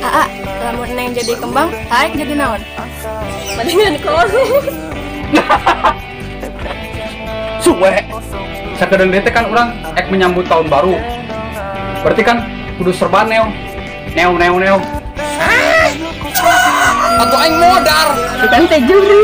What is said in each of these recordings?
Aa, lamun neng jadi kembang, tarik jadi naon? Mendingan koru. Suwe. Sakedeung teh kan orang menyambut tahun baru. Berarti kan kudu serba neo. Neo. Atau aing modar. Bukan teh juri.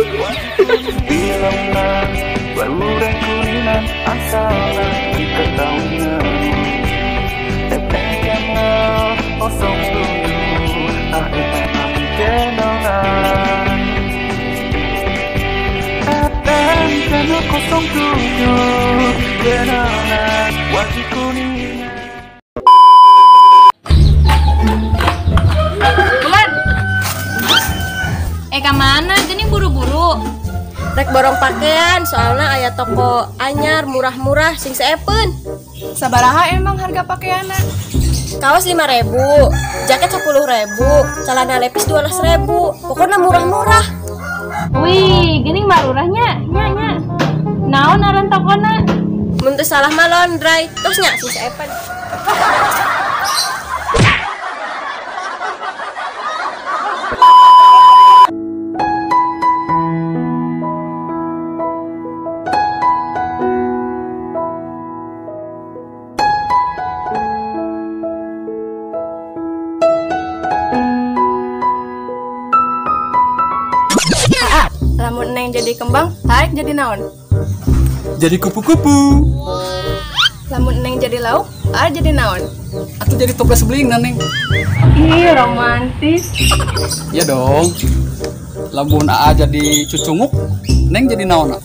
Kemana? Gini buru-buru. Rek borong pakaian, soalnya aya toko anyar murah-murah sing seepen. Sabaraha emang harga pakaianna? Kaos 5.000, jaket 10.000, celana lepis 12.000. Pokoknya murah-murah. Wih, gini marurahnya, nya. Naon aran tokona? Mun teu salah mah laundry, terus nya sing seepen. Lamun neng jadi kembang, tarik jadi naon? Jadi kupu-kupu. Lamun neng jadi lauk, tarik jadi naon? Atau jadi toples beling neng. Ih, romantis. Ya dong. Lamun Aa jadi cucunguk, neng jadi naon?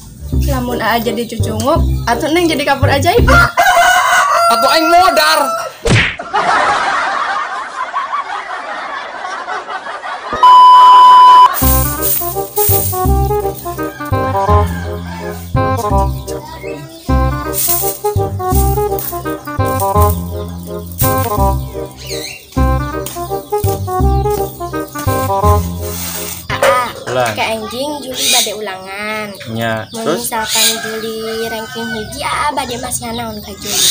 Lamun Aa jadi cucunguk, atau neng jadi kapur ajaib. Atau aing modar. Ke anjing Juli bade ulangan. Nya, terus Misalkan Juli ranking hiji, bade masih naon ka Juli?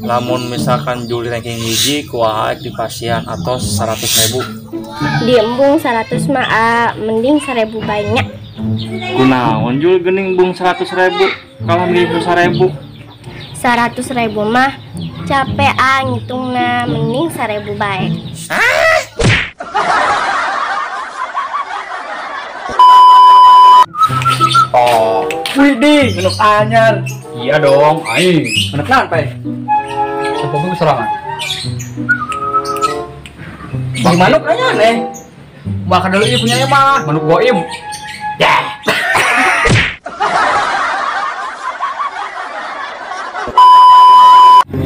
lamun misalkan Juli ranking hiji kuaha di pasien atau 100.000. Di embung 100 mah mending 1.000 banyak. Kunaon Jul gening bung 100.000 kalau mending 1.000. 100.000 mah capek ngitungna, mending 1.000 baik. Oh, widih, menuk anyar. Iya dong, aing. Menuk lantai. Sepupu serangan. Bang manuk nanya nih. Makan dulu ibu punya mah, manuk goib. Ya.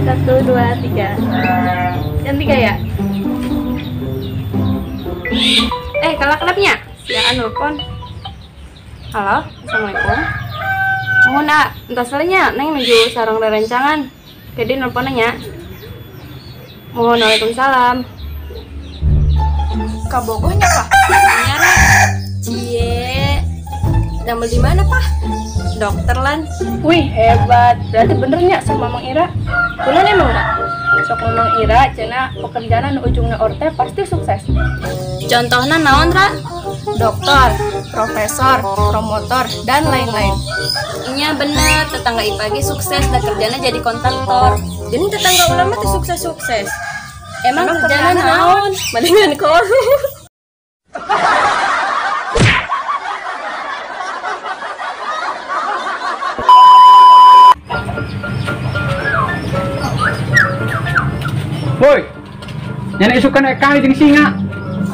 Satu, dua, tiga. Yang tiga ya? Kalak-kalaknya. Ya nelpon. Halo, assalamualaikum. Mohon entah salahnya, neng menuju sarang rerencangan. Jadi nelponnya. Mohon waalaikumsalam. Kabogohnya Pak? Cie. Nambel di mana, Pak? Dokter lan. Wih hebat, berarti benernya sama Mang Ira. Kunaon emang, Kak? Sok Mang Ira, cenah pekerjaan anu ujungna orte pasti sukses. Contohnya naon ra? Dokter, profesor, promotor, dan lain-lain. Iya bener, tetangga IPG sukses dan kerjanya jadi kontraktor. Jadi tetangga ulama tuh sukses-sukses. Emang kerjanya naon? Mendingan koru. Woi, nenek suka naik kali jeung singa.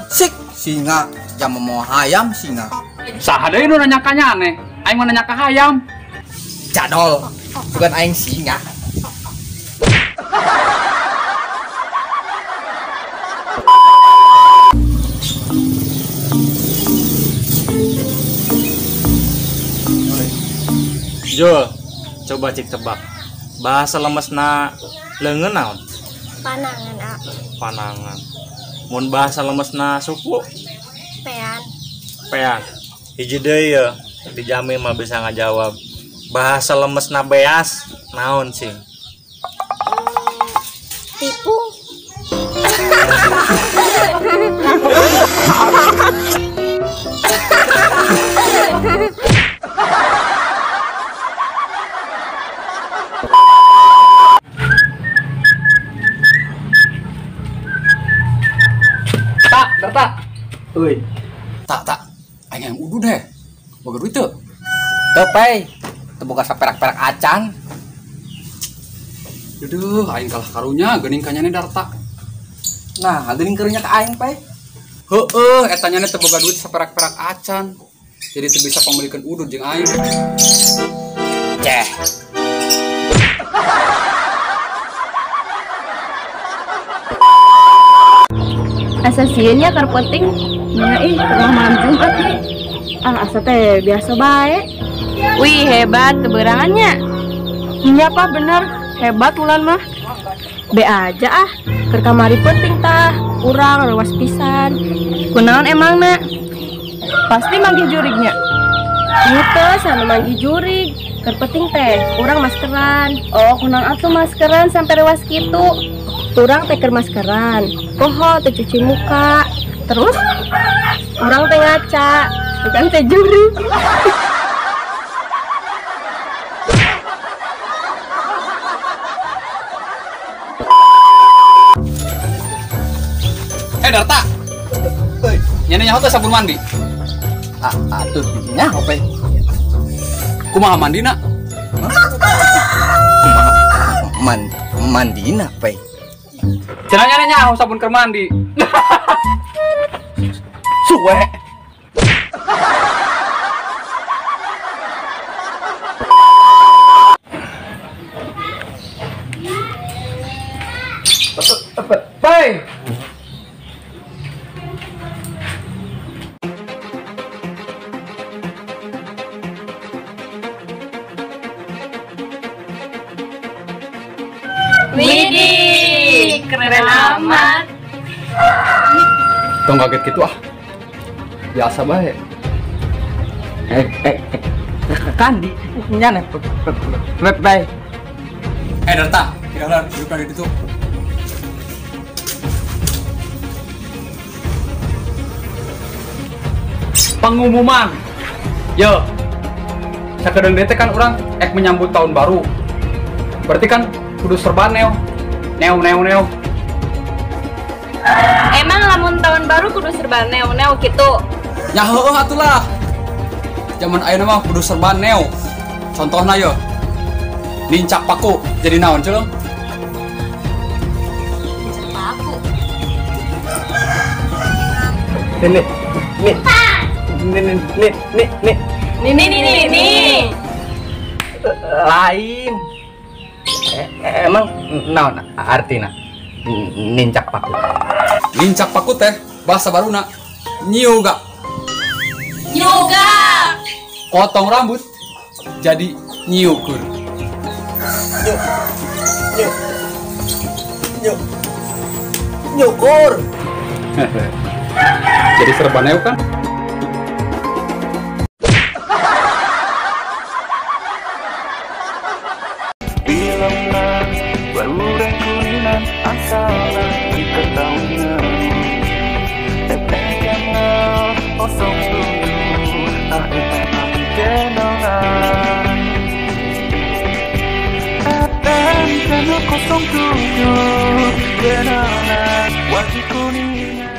Sik singa jam mau hayam singa Saha deui nu nanya ka nyane? Aing mah nanya ka hayam. jadol bukan aing singa. Jul, coba cik tebak. Bahasa lemesna leungeun naon? Panangan, A. Panangan. Mun bahasa lemesna suku? Pean. Pean. Hiji deui ya, dijamin mah bisa ngajawab. Bahasa lemesna beas naon sing? Tipu. Darta. Euy. Tak. Aing yang udu deh. Boga duit teu. Teu Pai. Teu boga saperak-perak acan. Duduh, aing kalah karunya geuning kanyane Darta. Nah, geuning keurnya ka aing Pai. Heueuh, eta nyana teu boga duit saperak-perak acan. Jadi teu bisa pamilikeun udud jeung aing. Ceh. Asa sieun nya keur penting. Nah, rumah malam Jumat nih. Asa teh biasa bae. Wih, hebat keberangannya. Iya Pak, bener. Hebat ulan mah. Be aja keur kamari penting tah. Urang lewas pisan. Kunaon emang nak? Pasti manggih jurignya. Ieu teh sana manggih jurig. Keur penting teh urang maskeran. Oh, kunaon atuh maskeran sampai lewas kitu. Urang teh keur maskeran. Poho teh cuci muka. Terus urang teh ngaca. Bukan teh jurig. Darta. Euy, Nyana nyaho teh sabun mandi. atuh nyaho Pai. Kumaha mandina? Mandina Pai. Cenah nyana nyaho sabun keur mandi. Suwe. Pai. Widih, keren amat. Tong kaget gitu ah. Biasa bae. Kandi nyana Pai. Darta, kira-kira duduk lagi itu. Pengumuman. Yo. Sakedeung teh kan orang menyambut tahun baru. Berarti kan kudu serba neo. Emang lamun tahun baru kudu serba neo-neo gitu. Nya heueuh atulah. Zaman ayeuna mah kudu serba neo. Contohna yo. Nincak paku jadi naon ceuleuh? Nih. Lain. Emang naon artina nincak paku? Nincak paku teh bahasa baruna nyiuga. Yoga. Potong rambut jadi nyiukur. Nyukur. Jadi serba neo kan? Bilanglah baru dan kuningan asal diketahuinya. Jangan kosong dulu, kenangan. Dan karena 07 kenangan wajib kuningan.